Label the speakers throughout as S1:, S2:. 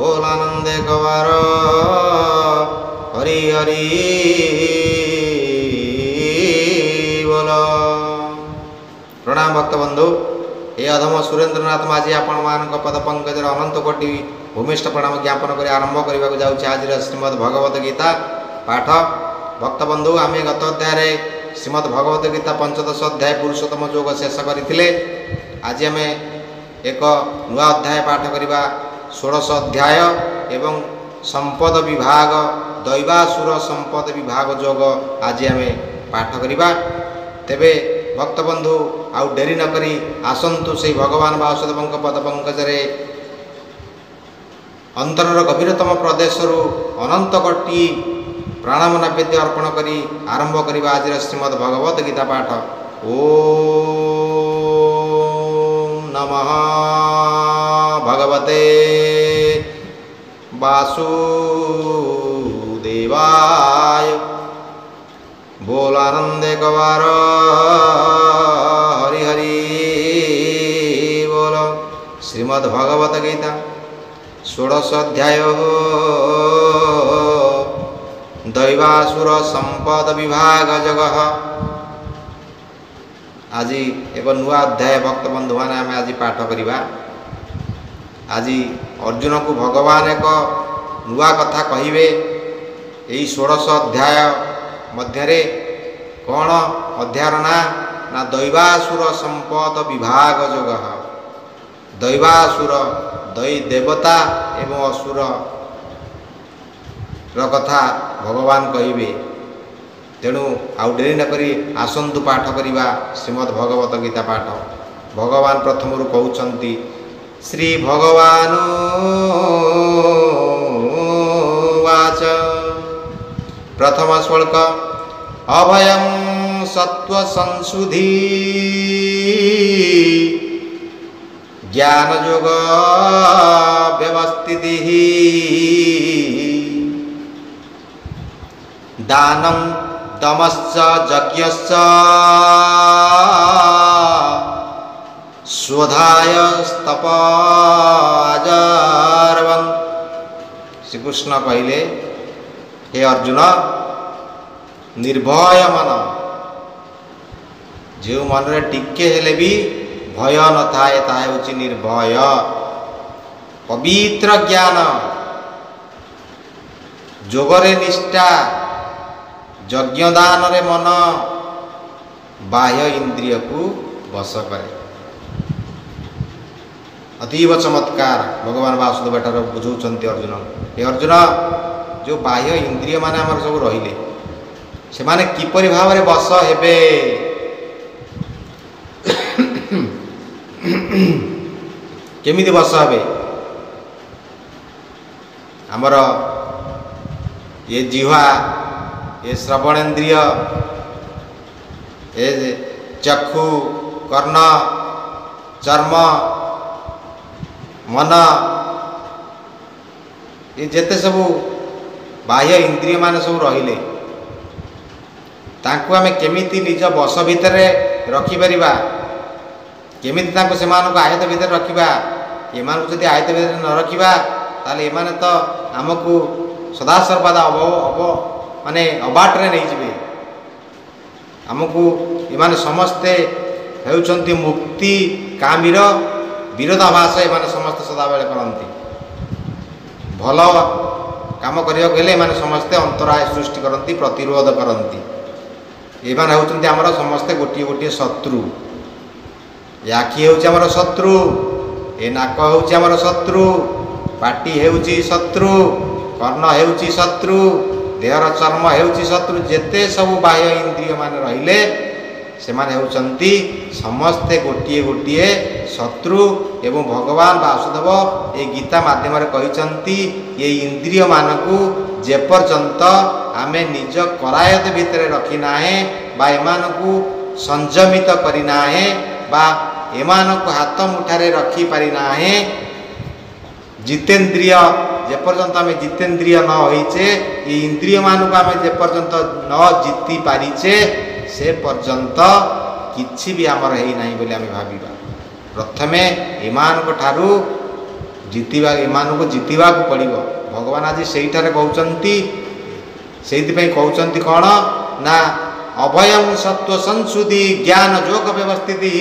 S1: बोलानंदे कवार हरि हरि बोलो। प्रणाम भक्त बंधु। ये अधम सुरेंद्रनाथ माझी आपण मान पद पंकज अनंत कोटि भूमिष्ठ प्रणाम ज्ञापन कर आरंभ करने को जाऊँ आज श्रीमद् भगवत गीता पाठ। भक्त बंधु आम गत अध्याय श्रीमद् भगवत गीता पंचदश अध्याय पुरुषोत्तम योग शेष करते। आज आम एक नुआ अध्याय पाठ करवा 16 अध्याय एवं संपद विभाग दैवासुर संपद विभाग योग आज आम पाठ करवा। तेबे भक्त बंधु आउ डेरी नकरी आसंतु से भगवान वासुदेव पद पंकजरे अंतरर गभीरतम प्रदेश अनंत कोटि प्राणाम नैवेद्य अर्पण करी आरंभ करवा आज श्रीमद् भगवत गीता पाठ। ओम नमः भगवते वासुदेवाय। बोल आनंदे कवार हरि हरि बोल। श्रीमद् भगवत गीता 16 अध्याय दैवासुर संपद विभाग जगह। आज एक नुआ अध्याय भक्त बंधु मैंने आम आज पाठ करवा। आज अर्जुन को भगवान एक नुआ कथा कहिबे। यही 16 अध्याय मध्य कौन अध्यायर ना दैवासुर संपद विभाग जगह। दैवासुर दै देवता एवं असुर कथा भगवान कहिबे। तेणु आउ डेरी नकरी आसंतु पाठ करवा श्रीमद् भगवत गीता पाठ। भगवान प्रथम कहउछंती श्री भगवान वाच। प्रथम श्लोक अभयं सत्व संशुद्धि ज्ञान योग व्यवस्थिति दानं दमश्च यज्ञश्च स्वधाय तपजर्वन्। श्री कृष्ण कहले हे अर्जुन निर्भय मन जो मन रे टिके हेले भी भय न थाए ताहे होची निर्भय। पवित्र ज्ञान जोगरे निष्ठा यज्ञदान रे मन बाह्य इंद्रिय को वश करे। अतीव चमत्कार भगवान वासुदेव ठार बुझाउछंती अर्जुन। हे अर्जुन जो बाह्य इंद्रिय माने हमर सब रहिले से माने किपरि भाव रे वश हेबे। केमिति वश हेबे। हमर ये जिह्वा ये श्रवणेन्द्रिय ये चक्षु कर्ण चर्म मन ये जेते सबू बाह्य इंद्रिय मान सब रहिले तांको आमे केमिति निज बस भितर रखिपरिबा। केमिति तांको सेमानको आयत भितर रखिबा। एमानको जदि आयत भितर न रखिबा ताले एमाने तो आमको सदा सर्वदा माने अबाटरे नहीं जिवे। आमको एमाने समस्ते हेउछंती मुक्ति कामीर विरोधाभास एमाने समस्ते सदा बेले करंती। भल काम करियो गेले एमाने समस्ते अंतराय सृष्टि करंती प्रतिरोध करंती। एमाने हेउछंती हमर समस्ते गोटिए गोटिए शत्रु। ये आखि हेउछि हमर शत्रु, ए नाक हेउछि हमर शत्रु, पाटी हेउछि शत्रु, कर्ण हेउछि शत्रु, देहर चर्म हेउछि शत्रु। जेते सब बाह्य इंद्रिय मान रहिले से माने हेउछंती समस्ते गोटिए गोटिए शत्रु। एवं भगवान वासुदेव ये गीता माध्यम कहिछंती ये इंद्रिय मानकू जे पर्यंत आमे निज करायत भितर रखिना है बा एमानकू संयमित करिना है बा एमानकू हाथ मुठारे रखी पारिना है। जितेन्द्रिय जे पर्यंत आमे जितेन्द्रिय न होइचे ये इंद्रिय मानकू आमे जे पर्यंत न जीति पारिचे से पर्यंत किछि भी आमर हेई नाही बोली आमे भाबिबा। प्रथमे एमानक ठारू ଜିତିବା ଏମାନଙ୍କୁ ଜିତିବାକୁ ପଡ଼ିବ। ଭଗବାନ ଆଜି ସେଇଠାରେ କହୁଛନ୍ତି। ସେଇଥିପାଇଁ କହୁଛନ୍ତି କ'ଣ ନା ଅଭୟଂ ସତ୍ୱ ସଂଶୁଦ୍ଧି ଜ୍ଞାନ ଯୋଗ ବ୍ୟବସ୍ଥିତି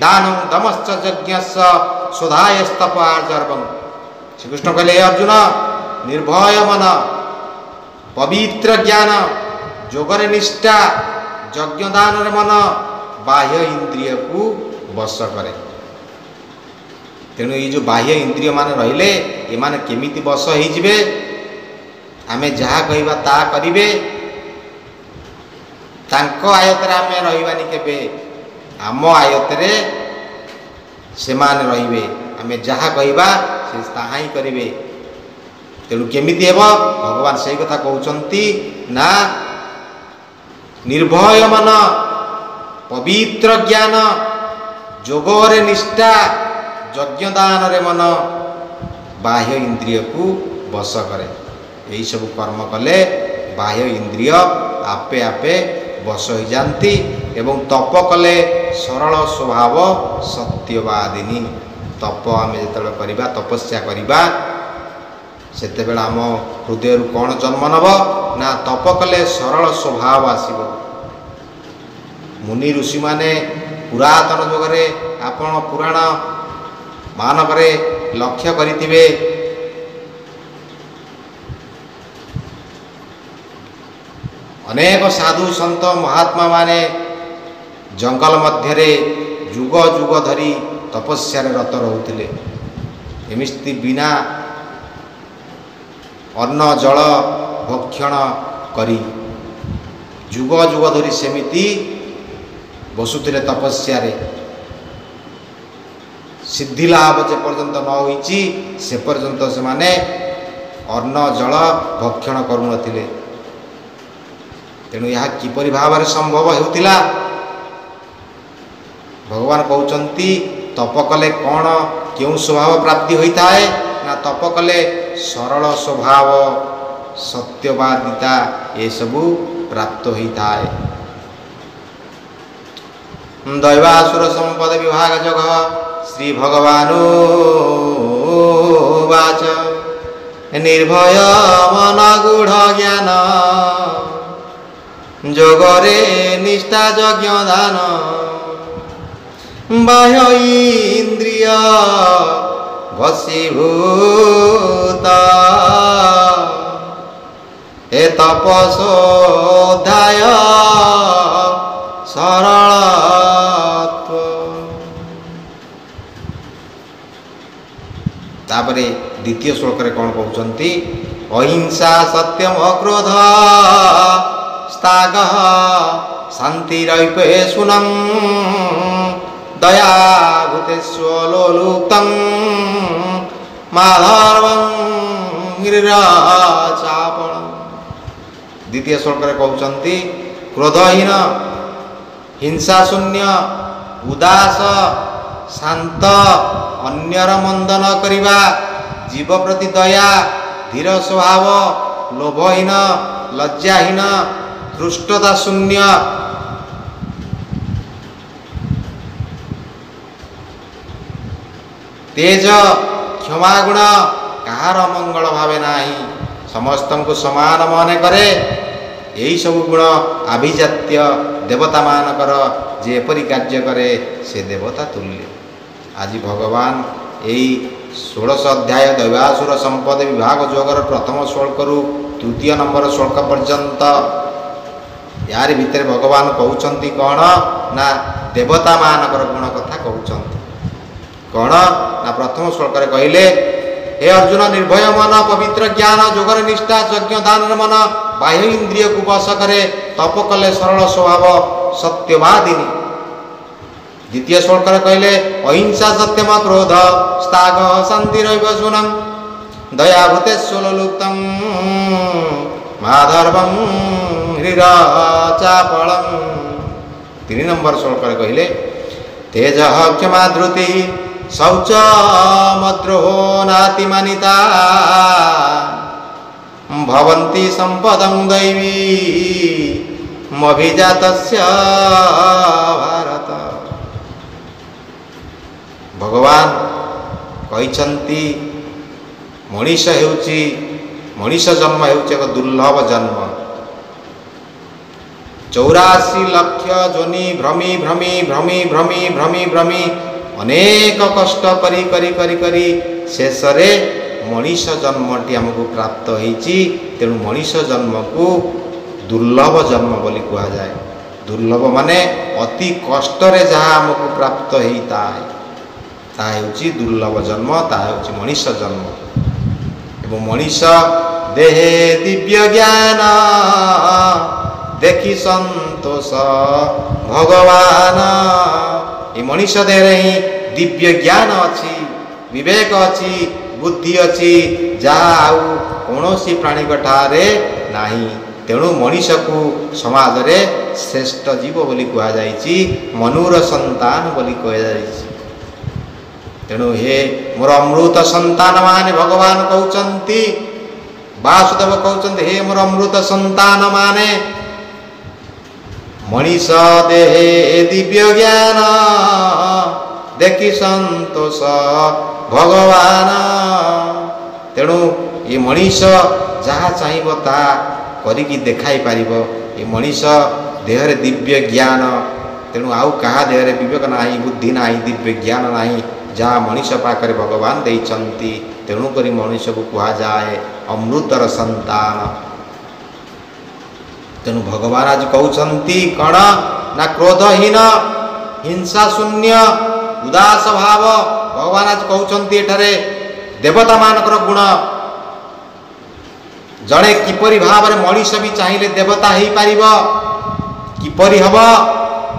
S1: ଦାନଂ ଦମଶ୍ଚ ଯଜ୍ଞସ୍ସ ସୁଧାୟସ୍ତପ ଆର୍ଜର୍ବଂ। ଶ୍ରୀକୃଷ୍ଣ କହିଲେ, ହେ ଅର୍ଜୁନ, ନିର୍ଭୟ ମନ, ପବିତ୍ର ଜ୍ଞାନ, ଯୋଗରେ ନିଷ୍ଠା, ଯଜ୍ଞ ଦାନରେ ମନ, ବାହ୍ୟ ଇନ୍ଦ୍ରିୟକୁ ବଶ କରେ। ତେଣୁ ଏଇ ଯେଉଁ ବାହ୍ୟ ଇନ୍ଦ୍ରିୟ ମାନେ ରହିଲେ ଏମାନେ କେମିତି ବଶ ହେଇଯିବେ? ଆମେ ଯାହା କହିବା ତାହା କରିବେ। ତାଙ୍କ ଆୟତରେ ଆମେ ରହିବାନି କେବେ, ଆମ ଆୟତରେ ସେମାନେ ରହିବେ। ଆମେ ଯାହା କହିବା ସେ ତାହା ହିଁ କରିବେ। ତେଣୁ କେମିତି ହେବ? ଭଗବାନ ସେଇ କଥା କହୁଛନ୍ତି ନା ନିର୍ଭୟ ମନ, ପବିତ୍ର ଜ୍ଞାନ, ଯୋଗରେ ନିଷ୍ଠା, ଯଜ୍ଞ ଦାନରେ ମନ, ବାହ୍ୟ ଇନ୍ଦ୍ରିୟକୁ ବଶ କରେ। ଏହିସବୁ କର୍ମ କଲେ ବାହ୍ୟ ଇନ୍ଦ୍ରିୟ ଆପେ ଆପେ ବଶ ହୋଇଯାନ୍ତି ଏବଂ ତପ କଲେ ସରଳ ସ୍ୱଭାବ ସତ୍ୟବାଦିନୀ। ତପ ଆମେ ଯେତେବେଳେ କରିବା, ତପସ୍ୟା କରିବା, ସେତେବେଳେ ଆମ ହୃଦୟରୁ କ'ଣ ଜନ୍ମ ନେବ ନା ତପ କଲେ ସରଳ ସ୍ୱଭାବ ଆସିବ। ମୁନି ଋଷିମାନେ ପୁରାତନ ଯୁଗରେ ଆପଣ ପୁରାଣ ମାନଙ୍କରେ ଲକ୍ଷ୍ୟ କରିଥିବେ, ଅନେକ ସାଧୁ ସନ୍ଥ ମହାତ୍ମା ମାନେ ଜଙ୍ଗଲ ମଧ୍ୟରେ ଯୁଗ ଯୁଗ ଧରି ତପସ୍ୟାରେ ରତ ରହୁଥିଲେ। ଏମିତି ବିନା ଅନ୍ନ ଜଳ ଭକ୍ଷଣ କରି ଯୁଗ ଯୁଗ ଧରି ସେମିତି ବସୁଥିଲେ ତପସ୍ୟାରେ। ସିଦ୍ଧି ଲାଭ ଯେ ପର୍ଯ୍ୟନ୍ତ ନ ହୋଇଛି ସେ ପର୍ଯ୍ୟନ୍ତ ସେମାନେ ଅନ୍ନ ଜଳ ଭକ୍ଷଣ କରୁନଥିଲେ। ତେଣୁ ଏହା କିପରି ଭାବରେ ସମ୍ଭବ ହେଉଥିଲା? ଭଗବାନ କହୁଛନ୍ତି ତପ କଲେ କ'ଣ କେଉଁ ସ୍ୱଭାବ ପ୍ରାପ୍ତି ହୋଇଥାଏ ନା ତପ କଲେ ସରଳ ସ୍ୱଭାବ ସତ୍ୟବାଦିତା ଏସବୁ ପ୍ରାପ୍ତ ହୋଇଥାଏ। ଦୈବାସୁର ସମ୍ପଦ ବିଭାଗ ଯୋଗ ଶ୍ରୀ ଭଗବାନୁବାଚ ନିର୍ଭୟ ମନ ଗୂଢ଼ ଜ୍ଞାନ ଯୋଗରେ ନିଷ୍ଠା ଯଜ୍ଞ ଦାନ ବାହ୍ୟ ଇନ୍ଦ୍ରିୟ ବଶୀଭୂତ ଏ ତପସୋଧ୍ୟାୟ ସରଳତ୍ୱ। ତାପରେ ଦ୍ୱିତୀୟ ଶ୍ଲୋକରେ କ'ଣ କହୁଛନ୍ତି? ଅହିଂସା ସତ୍ୟମ ଅକ୍ରୋଧ ସ୍ତାଗ ଶାନ୍ତିରୈପେଶୁନଂ ଦୟା ଭୂତେଶ୍ୱଲୋଲୁପ୍ତଂ ମାଧର୍ବଂ ଗିରିରାଚାପଳଂ। ଦ୍ୱିତୀୟ ଶ୍ଲୋକରେ କହୁଛନ୍ତି କ୍ରୋଧହୀନ, ହିଂସା ଶୂନ୍ୟ, ଉଦାସ, ଶାନ୍ତ, ଅନ୍ୟର ମନ୍ଦ ନ କରିବା, ଜୀବ ପ୍ରତି ଦୟା, ଧୀର ସ୍ୱଭାବ, ଲୋଭହୀନ, ଲଜ୍ଜାହୀନ, ଧୃଷ୍ଟତା ଶୂନ୍ୟ, ତେଜ, କ୍ଷମାଗୁଣ, କାହାର ମଙ୍ଗଳ ଭାବେ ନାହିଁ, ସମସ୍ତଙ୍କୁ ସମାନ ମନେ କରେ। ଏହିସବୁ ଗୁଣ ଆଭିଜାତ୍ୟ ଦେବତାମାନଙ୍କର ଯେପରି କାର୍ଯ୍ୟ କରେ ସେ ଦେବତା ତୁଲ୍ୟ। ଆଜି ଭଗବାନ ଏହି 16 ଅଧ୍ୟାୟ ଦୈବାସୁର ସମ୍ପଦ ବିଭାଗ ଯୋଗର ପ୍ରଥମ ଶ୍ଲୋକରୁ ତୃତୀୟ ନମ୍ବର ଶ୍ଲୋକ ପର୍ଯ୍ୟନ୍ତ ୟାରି ଭିତରେ ଭଗବାନ କହୁଛନ୍ତି କ'ଣ ନା ଦେବତାମାନଙ୍କର ଗୁଣ କଥା କହୁଛନ୍ତି। କ'ଣ ନା ପ୍ରଥମ ଶ୍ଲୋକରେ କହିଲେ, ହେ ଅର୍ଜୁନ, ନିର୍ଭୟ ମନ, ପବିତ୍ର ଜ୍ଞାନ, ଯୋଗରେ ନିଷ୍ଠା, ଯଜ୍ଞ ଦାନରେ ମନ, ବାହ୍ୟ ଇନ୍ଦ୍ରିୟକୁ ବଶ କରେ, ତପ କଲେ ସରଳ ସ୍ୱଭାବ ସତ୍ୟବାଦିନୀ। ଦ୍ୱିତୀୟ ଶ୍ଲୋକରେ କହିଲେ ଅହିଂସା ସତ୍ୟମ କ୍ରୋଧ ସ୍ତାଗ ଶାନ୍ତିରୈପେଶୁନଂ ଦୟା ଭୂତେଶ୍ୱଲୋଲୁପ୍ତଂ ମାଧର୍ବଂ ଗିରିରାଚାପଳଂ। 3 ନମ୍ବର ଶ୍ଲୋକରେ କହିଲେ ତେଜ କ୍ଷମା ଧୃତି ଶୌଚ ମଦ୍ରୋହୋ ନାତିମାନିତା ଭବନ୍ତି ସମ୍ପଦଂ ଦୈବୀ ମଭିଜାତସ୍ୟ ଭାରତ। ଭଗବାନ କହିଛନ୍ତି मनीष जन्म हेउछि एक दुर्लभ जन्म। 84 लाख जोनि भ्रमी भ्रमी भ्रमी भ्रमी भ्रमी भ्रमी अनेक कष्ट करी करी करी करी शेष रे मनीष जन्मटी आमको प्राप्त होइछि। तेणु मनीष जन्म को दुर्लभ जन्म बोली कहा जाए। दुर्लभ माने अति कष्ट रे जहाँ आमको प्राप्त होता है ताहा हेउछि दुर्लभ जन्म, ताहा हेउछि मनीष जन्म। एवं मनीष देहे दिव्य ज्ञान देखि संतोष भगवान। ये मनीष देह ही दिव्य ज्ञान अच्छी, विवेक अच्छी, बुद्धि अच्छी, जहाँ आउ कौनसी प्राणी ठारे नाही। तेणु मनीष को समाज रे श्रेष्ठ जीव बोली कहा जाइछि, मनुर संतान बोली कहा जाइछि। तेणु हे मोर अमृत संतान माने भगवान कहउचंती, वासुदेव कहउचंती हे मोर अमृत संतान माने मनीष देहे दिव्य ज्ञान देखि संतोष भगवान। तेणु ये मनीष जहाँ चाहिए ताहा करिकी देखाई पारिबो। ये मनीष देहरे दिव्य ज्ञान, तेणु आउ कहा देहरे विवेक नाही, बुद्धि नाही, दिव्य ज्ञान नाही, जहाँ मनीष पाखरे भगवान देइछंती। तेणु करी मनीष को कहा जाए अमृतर संतान। तेणु भगवान आज कहउछंती कण ना क्रोधहीन, हिंसा शून्य, उदास भाव। भगवान आज कहउछंती एठारे देवता मानकर गुण जड़े किपरि भाव में मनीष भी चाहिए देवता हो पार किपरि हम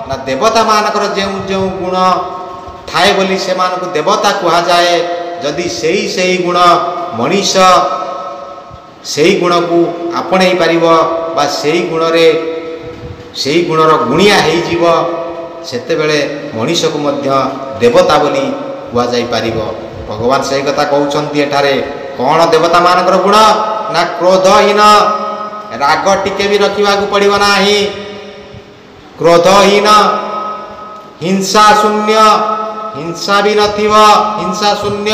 S1: ना देवता मानकर जो जो गुण थाए बोली से मानक देवता कहा जाए। जदि सही गुण मनीष से गुण को आपणे पार से गुण रे से गुणर गुणिया हो सेतेबेले मनीष को मध्य देवता बोली कहा जाई पारिबो। भगवान से कथा कहउछंती एठारे कौन देवता मानकर गुण ना क्रोधहीन, राग टिके भी रखा पड़ो ना, क्रोधहीन, हिंसा शून्य, हिंसा भी नथिव, हिंसा शून्य,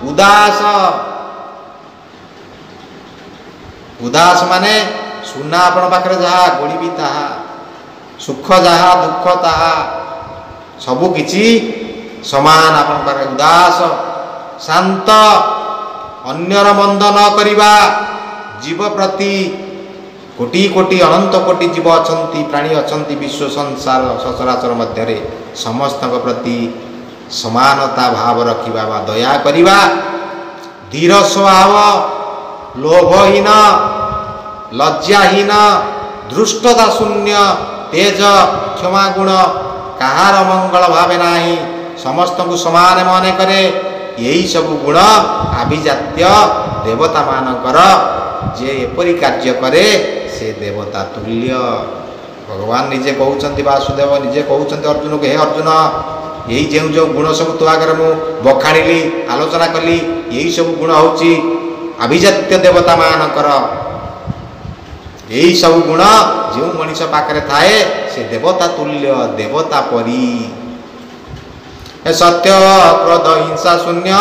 S1: उदास, उदास माने सुना आपण पाखरे जहा गोड़ी भी ताहा, सुख जहा दुख ताहा सबु किछि समान आपण पाखरे। उदास, शांत, अन्यर मंद न करिबा, जीव प्रति कोटि कोटि अनंत कोटि जीव अछंती, प्राणी अछंती विश्व संसार सचराचर मध्य रे समस्त प्रति समानता भाव रखिबा बा दया करिबा, धीर स्वभाव, लोभहीन, लज्जाहीन, दृष्टता शून्य, तेज, क्षमा गुण, कहार मंगल भावे नाही, समस्त को समान मन करे। यही सब गुण आभिजात्य देवता मानकर जे एपरी कार्य करे से देवता तुल्य। भगवान निजे कहउछंती, वासुदेव निजे कहउछंती अर्जुन को, हे अर्जुन यही जो जो गुण सब तो आगे मु बखाणी आलोचना कली, यही सब गुण होची आभिजात्य देवता मानकर। यही सब गुण जो मनीष पाखरे थाए से देवता तुल्य, देवता परी। सत्य, क्रोध, हिंसा शून्य,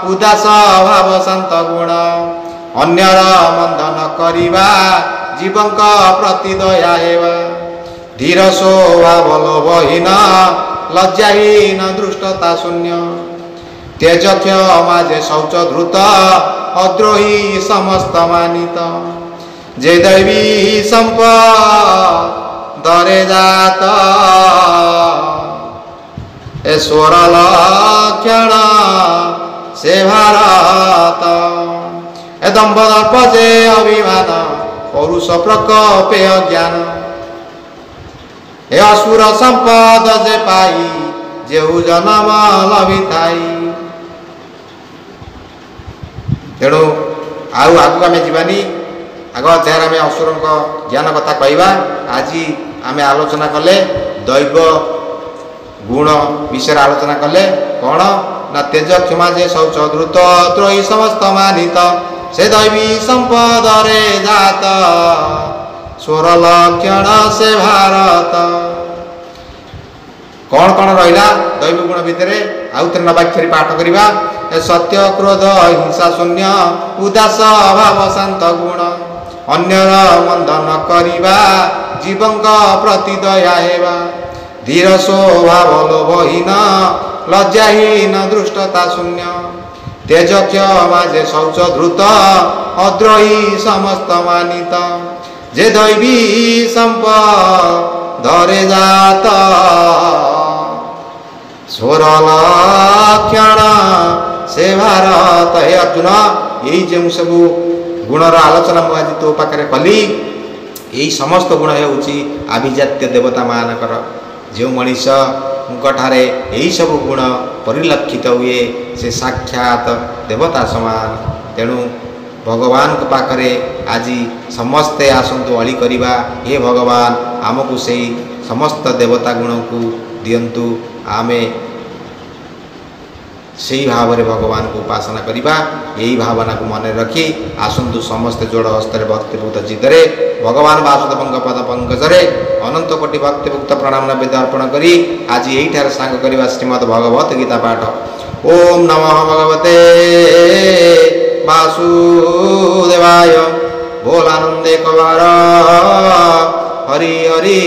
S1: उदास भाव, शांत गुण, अन्यर मंद न करिबा, जीवंक प्रति दया हेबा, धीर स्वभाव, लोभहीन, लज्जाहीन, दृष्टता शून्य, तेज, क्षमा, जे शौच धृत, अद्रोही समस्त मानित, जे दैवी संपद दरे जात, ईश्वर लक्षण से भारत, ए दंभ दर्प जे अभिमान, पौरुष प्रकोपे अज्ञान, ए असुर संपद जे पाई, जेहु जन्म लभिथाई। तेणु आउ आगु आमे जीवानी, आग अध्याय आमे असुर ज्ञान कथा कहवा। आज आमे आलोचना कले दैव गुण विषय आलोचना कले कौन ना तेज, क्षमा, जे शौच, द्रुत, द्रोही समस्त मानित, से दैवी संपद रे जात, स्वर लक्षण से भारत। कौन कौन रहा दैव गुण भितर आउ 3 वाक्य पाठ करवा। सत्य क्रोध हिंसा शून्य उदास भाव शांत गुण अन्यर मंद न करिबा जीवंक प्रति दया हेबा धीर स्वभाव लोभहीन लज्जाहीन दृष्टता शून्य तेज क्षमा जे शौच धृत अद्रोही समस्त मानित जे दैवी संपद धरे जात स्वर लक्षण से भारत। हे अर्जुन यही जो सबू गुणर आलोचना मुझे आज तो पाखे कली यही समस्त गुण होउची आभिजात्य देवता मानकर जो मनीष ठारे यही सब गुण परिलक्षित हुए से साक्षात देवता समान। तेणु भगवान के पाखरे आज समस्ते आसतु अली करिबा हे भगवान आमको से समस्त देवता गुण को दियंतु आमे सही भाव में भगवान को उपासना करिबा यही भावना को मन रखी आसतु समस्त जोड़ हस्तर भक्तिभूत चित्तरे भगवान वासुदेव पद पंकजरे अनंत कोटि भक्तिभुक्त प्रणाम नैवेद्य अर्पण करी आज यही ठार सांग करिबा श्रीमद् भगवत गीता पाठ। ओम नमः भगवते वासुदेवाय बोलानंदे कवार हरि हरि